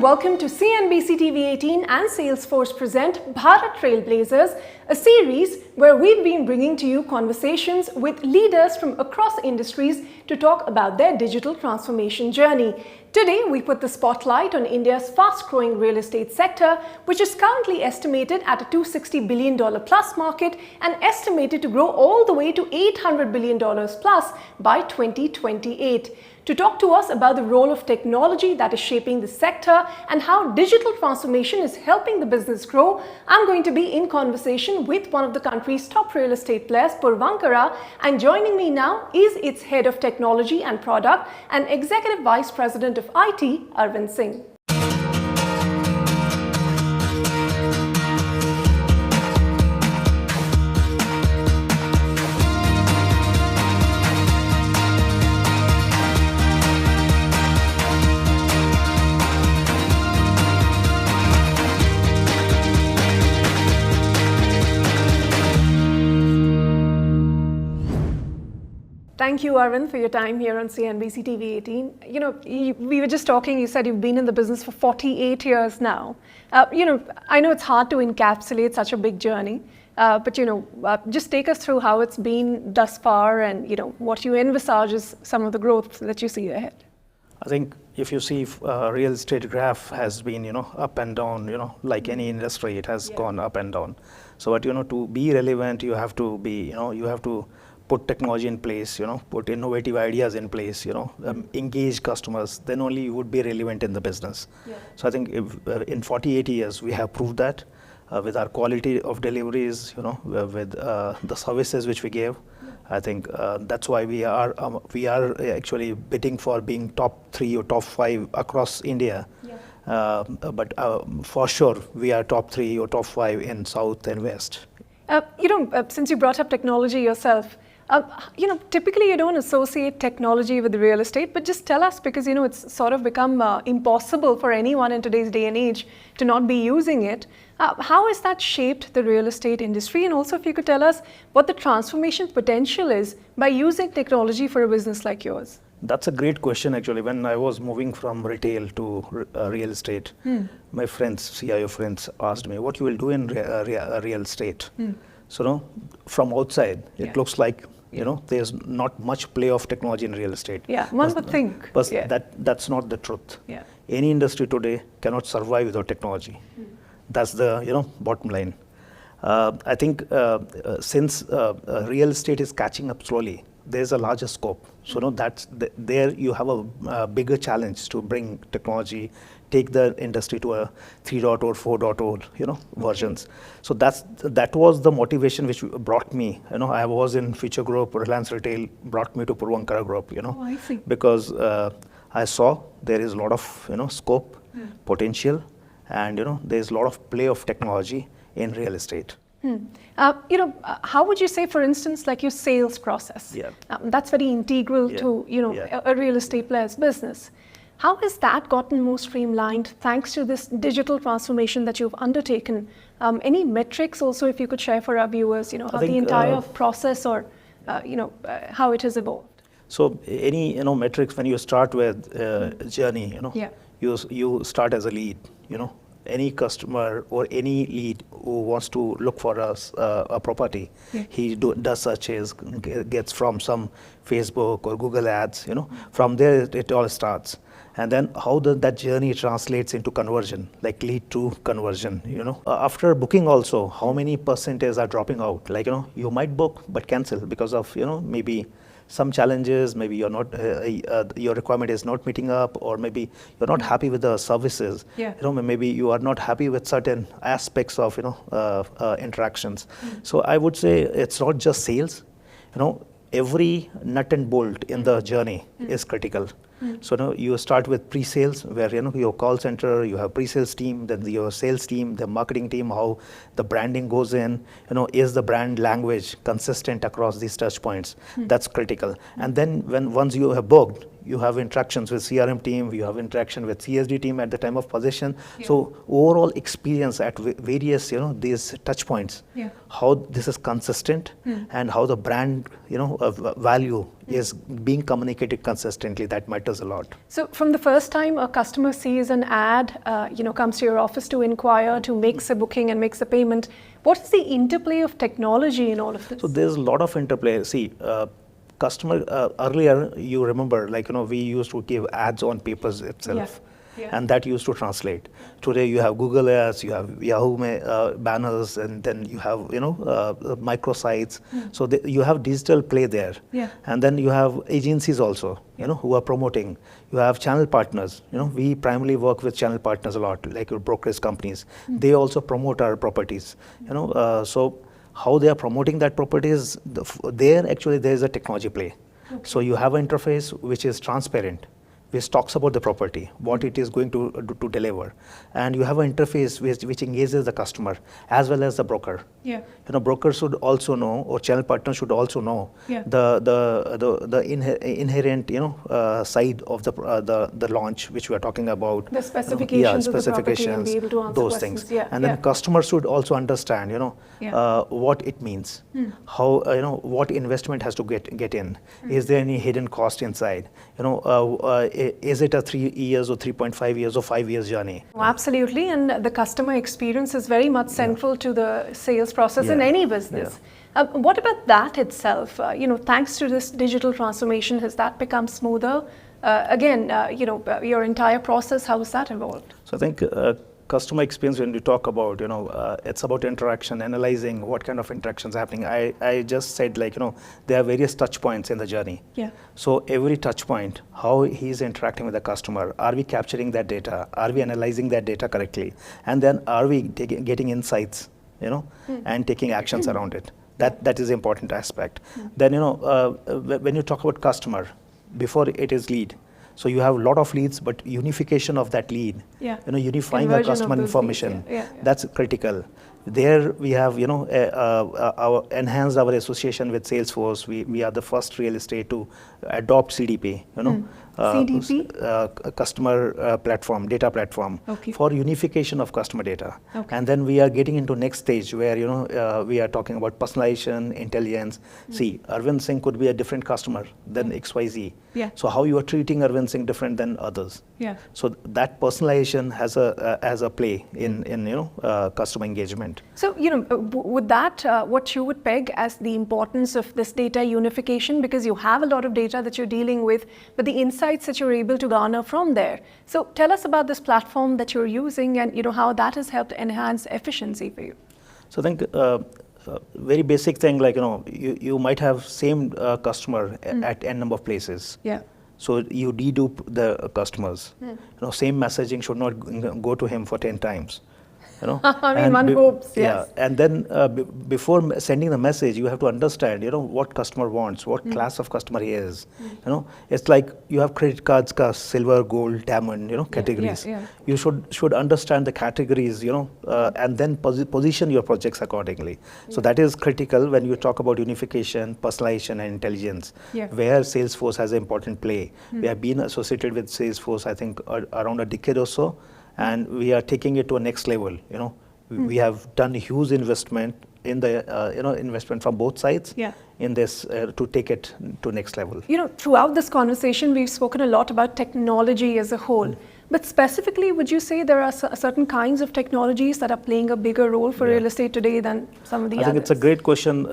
welcome to CNBC TV 18 and Salesforce present Bharat Trailblazers, a series where we've been bringing to you conversations with leaders from across industries to talk about their digital transformation journey. Today, we put the spotlight on India's fast-growing real estate sector, which is currently estimated at a $260 billion plus market and estimated to grow all the way to $800 billion plus by 2028. To talk to us about the role of technology that is shaping the sector and how digital transformation is helping the business grow, I'm going to be in conversation with one of the country's top real estate players, Puravankara, and joining me now is its Head of Technology and Product and Executive Vice President of IT, Arvind Singh. Thank you, Arvind, for your time here on CNBC TV 18. We were just talking, you said you've been in the business for 48 years now. I know it's hard to encapsulate such a big journey, but just take us through how it's been thus far and, what you envisage as some of the growth that you see ahead. I think if you see real estate graph has been, up and down, like any industry, it has gone up and down. So, but, to be relevant, you have to be, you have to put technology in place, put innovative ideas in place, engage customers, then only you would be relevant in the business. Yeah. So I think if, in 48 years, we have proved that with our quality of deliveries, with the services which we gave. Yeah. I think that's why we are actually bidding for being top 3 or top 5 across India. Yeah. But for sure, we are top 3 or top 5 in South and West. Since you brought up technology yourself, typically you don't associate technology with real estate, but just tell us, because it's sort of become impossible for anyone in today's day and age to not be using it. How has that shaped the real estate industry? And also if you could tell us what the transformation potential is by using technology for a business like yours. That's a great question, actually. When I was moving from retail to real estate, my friends, CIO friends, asked me, what you will do in real estate? So from outside, it looks like, there's not much play of technology in real estate. Yeah, one would think. But that's not the truth. Yeah. Any industry today cannot survive without technology. That's the, bottom line. I think since real estate is catching up slowly, there's a larger scope. So there you have a bigger challenge to bring technology, take the industry to a 3.0 or 4.0, versions. So that was the motivation which brought me. I was in Future Group, Reliance Retail brought me to Puravankara Group. Oh, I see. Because I saw there is a lot of scope, potential, and there's a lot of play of technology in real estate. How would you say, for instance, like your sales process? Yeah. That's very integral to a real estate player's business. How has that gotten more streamlined thanks to this digital transformation that you've undertaken? Any metrics also, if you could share for our viewers, how the entire process or how it has evolved? So any metrics when you start with journey, you start as a lead, Any customer or any lead who wants to look for us a property, he does searches, gets from some Facebook or Google ads, From there it all starts. And then how that journey translates into conversion, like lead to conversion, After booking also, how many percentage are dropping out? Like, you might book but cancel because of, maybe some challenges, maybe you're not, your requirement is not meeting up, or maybe you're not happy with the services. Yeah. Maybe you are not happy with certain aspects of, interactions. So I would say it's not just sales, every nut and bolt in the journey is critical. So you start with pre-sales, where your call center, you have pre-sales team, then your sales team, the marketing team, how the branding goes in, is the brand language consistent across these touch points? That's critical. And then once you have booked, you have interactions with CRM team, you have interaction with CSD team at the time of possession. So overall experience at various, these touch points, how this is consistent and how the brand, value is being communicated consistently, that matters a lot. So from the first time a customer sees an ad, comes to your office to inquire, to makes a booking and makes a payment, what is the interplay of technology in all of this? So there's a lot of interplay. See, customer, earlier, you remember, we used to give ads on papers itself. And that used to translate. Today you have Google Ads, you have Yahoo banners, and then you have microsites. So you have digital play there. And then you have agencies also, who are promoting. You have channel partners. We primarily work with channel partners a lot, like your brokerage companies. They also promote our properties. So how they are promoting that properties, actually there is a technology play. So you have an interface which is transparent, which talks about the property, what it is going to deliver. And you have an interface which engages the customer as well as the broker. Brokers should also know, or channel partners should also know the inherent side of the launch which we are talking about. The specifications of the property and be able to answer those questions. things. And then customers should also understand, what it means, how, what investment has to get in. Is there any hidden cost inside? Is it a 3 years or 3.5 years or 5 years journey? Absolutely, and the customer experience is very much central to the sales process in any business. What about that itself? Thanks to this digital transformation, has that become smoother? Again, your entire process, how has that evolved? So I think customer experience, when we talk about, it's about interaction, analyzing what kind of interactions are happening. I just said, there are various touch points in the journey. So every touch point, how he's interacting with the customer, are we capturing that data? Are we analyzing that data correctly? And then are we getting insights, and taking actions around it? That is the important aspect. Then, when you talk about customer, before it is lead, so you have a lot of leads, but unification of that lead, unifying the customer information, that's critical. There we have, enhanced our association with Salesforce. We are the first real estate to adopt CDP, CDP? Customer platform, data platform for unification of customer data. And then we are getting into next stage where, we are talking about personalization, intelligence. See, Arvind Singh could be a different customer than XYZ. So how you are treating Arvind Singh different than others. So that personalization has a play in customer engagement. So, with that, what you would peg as the importance of this data unification, because you have a lot of data that you're dealing with, but the insights that you're able to garner from there. So tell us about this platform that you're using and, how that has helped enhance efficiency for you. So I think very basic thing, you might have same customer at n number of places. So you dedupe the customers. Same messaging should not go to him for 10 times. I mean, one hopes, and then before sending the message, you have to understand, what customer wants, what class of customer he is. It's like you have credit cards, silver, gold, diamond, categories. You should understand the categories, and then position your projects accordingly. So that is critical when you talk about unification, personalization, and intelligence, where Salesforce has an important play. We have been associated with Salesforce, I think, around a decade or so. And we are taking it to a next level. We have done a huge investment in the investment from both sides in this to take it to next level. Throughout this conversation, we've spoken a lot about technology as a whole. But specifically, would you say there are certain kinds of technologies that are playing a bigger role for real estate today than some of the others? I think it's a great question.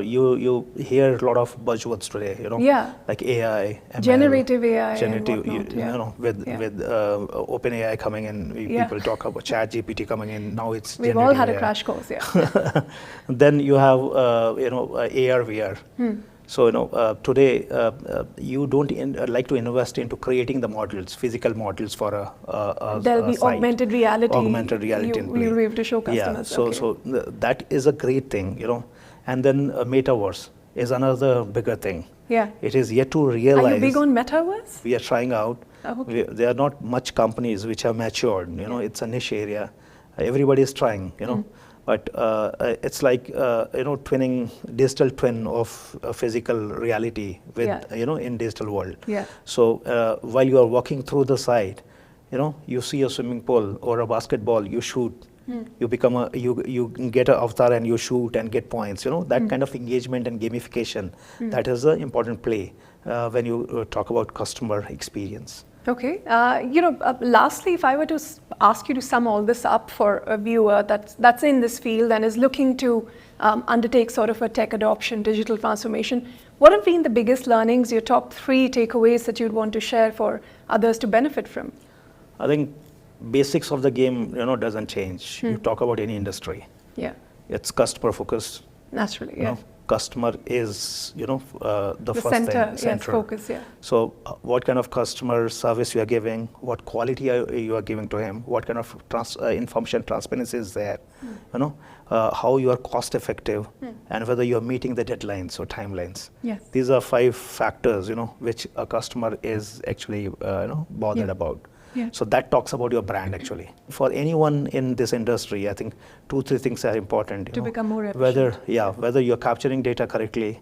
You hear a lot of buzzwords today, like AI, ML, generative AI, with OpenAI coming in, people talk about ChatGPT coming in. Now it's we've all had a crash course, Then you have AR, VR. So, today you don't like to invest into creating the models, physical models for a There'll be site. Augmented reality. Augmented reality. You'll be able to show customers. So that is a great thing, And then metaverse is another bigger thing. It is yet to realize. Are you big on metaverse? We are trying out. There are not much companies which have matured, it's a niche area. Everybody is trying, But it's like twinning, digital twin of a physical reality with in digital world. Yeah. So while you are walking through the site, you see a swimming pool or a basketball, you shoot. You become you get an avatar and you shoot and get points. That kind of engagement and gamification. That is an important play when you talk about customer experience. Okay. Lastly, if I were to ask you to sum all this up for a viewer that's in this field and is looking to undertake sort of a tech adoption, digital transformation, what have been the biggest learnings, your top 3 takeaways that you'd want to share for others to benefit from? I think basics of the game, doesn't change. You talk about any industry. Yeah. It's customer focused. Naturally, yeah. Customer is, the first center, thing. yes, focus, yeah. So what kind of customer service you are giving, what quality you are giving to him, what kind of information transparency is there, how you are cost effective, and whether you are meeting the deadlines or timelines. Yes. These are 5 factors, which a customer is actually, bothered about. Yeah. So that talks about your brand actually. For anyone in this industry, I think 2-3 things are important. To become more efficient. Whether you're capturing data correctly,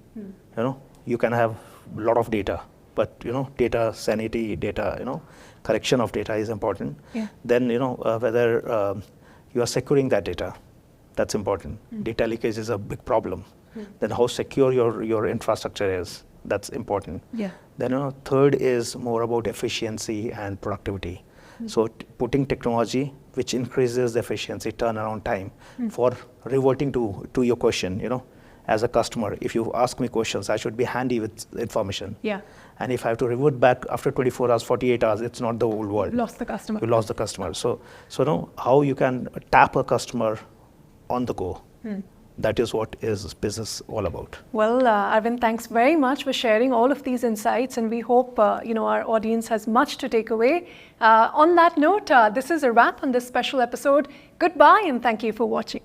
you can have a lot of data, but data sanity, data, correction of data is important. Yeah. Then whether you are securing that data, that's important. Data leakage is a big problem. Then how secure your infrastructure is, that's important. Yeah. Then third is more about efficiency and productivity. So putting technology which increases the efficiency, turnaround time for reverting to your question, as a customer, if you ask me questions, I should be handy with information. Yeah. And if I have to revert back after 24 hours, 48 hours, it's not the whole world. Lost the customer. You lost the customer. So how you can tap a customer on the go. That is what is business all about. Well, Arvind, thanks very much for sharing all of these insights, and we hope our audience has much to take away. On that note, this is a wrap on this special episode. Goodbye, and thank you for watching.